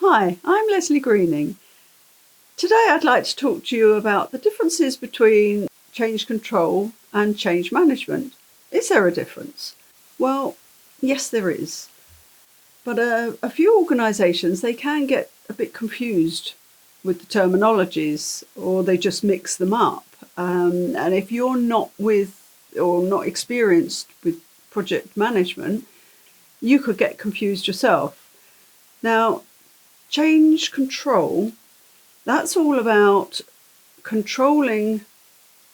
Hi, I'm Lesley Greening. Today I'd like to talk to you about the differences between change control and change management. Is there a difference? Well, yes there is. But a few organisations, they can get a bit confused with the terminologies, or they just mix them up. And if you're not not experienced with project management, you could get confused yourself. Now, change control, that's all about controlling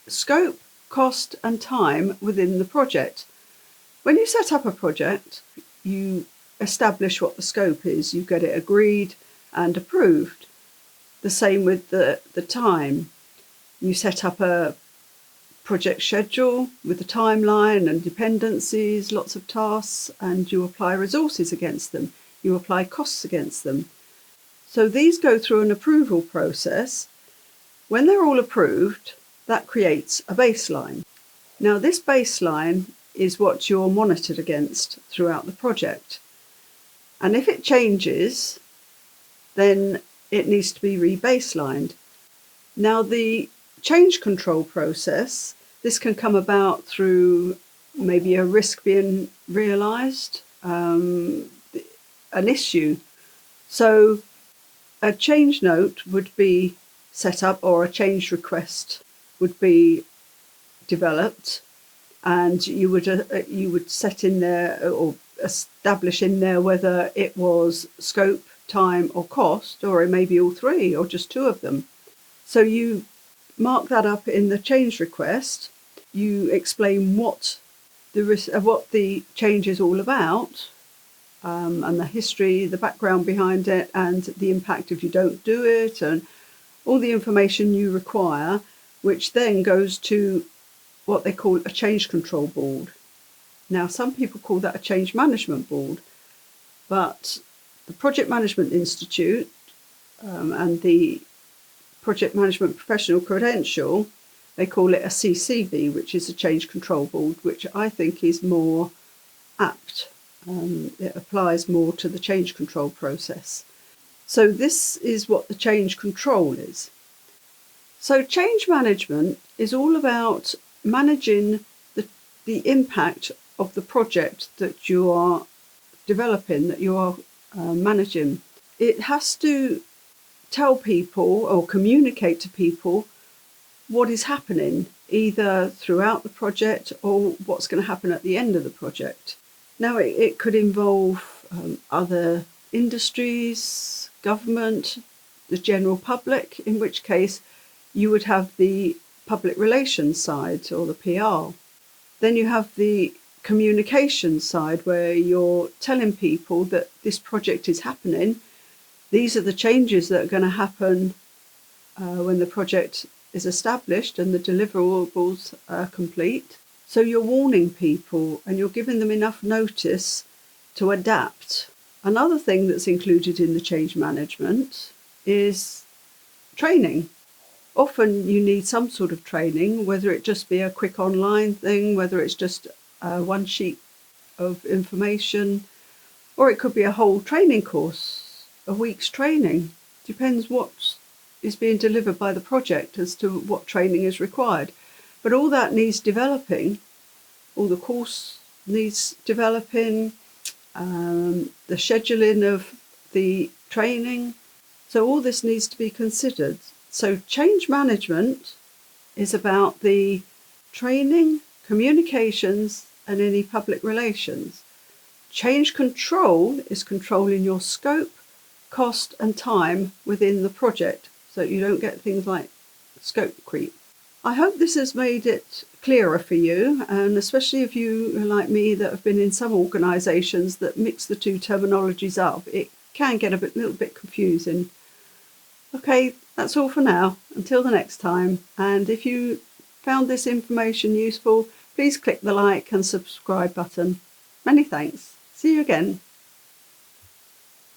scope, cost and time within the project. When you set up a project, you establish what the scope is, you get it agreed and approved. The same with the time. You set up a project schedule with a timeline and dependencies, lots of tasks, and you apply resources against them. You apply costs against them. So these go through an approval process. When they're all approved, that creates a baseline. Now this baseline is what you're monitored against throughout the project. And if it changes, then it needs to be re-baselined. Now the change control process, this can come about through maybe a risk being realised, an issue. So a change note would be set up, or a change request would be developed, and you would set in there or establish in there whether it was scope, time or cost, or it may be all three or just two of them. So you mark that up in the change request. You explain what the change is all about, and the history, the background behind it, and the impact if you don't do it, and all the information you require, which then goes to what they call a change control board. Now, some people call that a change management board, but the Project Management Institute and the Project Management Professional Credential, they call it a CCB, which is a change control board, which I think is more apt. It applies more to the change control process. So this is what the change control is. So change management is all about managing the impact of the project that you are developing, that you are managing. It has to tell people or communicate to people what is happening, either throughout the project or what's going to happen at the end of the project. Now, it could involve other industries, government, the general public, in which case you would have the public relations side, or the PR. Then you have the communication side, where you're telling people that this project is happening. These are the changes that are going to happen when the project is established and the deliverables are complete. So you're warning people and you're giving them enough notice to adapt. Another thing that's included in the change management is training. Often you need some sort of training, whether it just be a quick online thing, whether it's just one sheet of information, or it could be a whole training course, a week's training. Depends what is being delivered by the project as to what training is required. But all that needs developing, all the course needs developing, the scheduling of the training. So all this needs to be considered. So change management is about the training, communications, and any public relations. Change control is controlling your scope, cost, and time within the project, so you don't get things like scope creep. I hope this has made it clearer for you, and especially if you are like me that have been in some organisations that mix the two terminologies up, it can get a little bit confusing. Okay, that's all for now. Until the next time. And if you found this information useful, please click the like and subscribe button. Many thanks. See you again.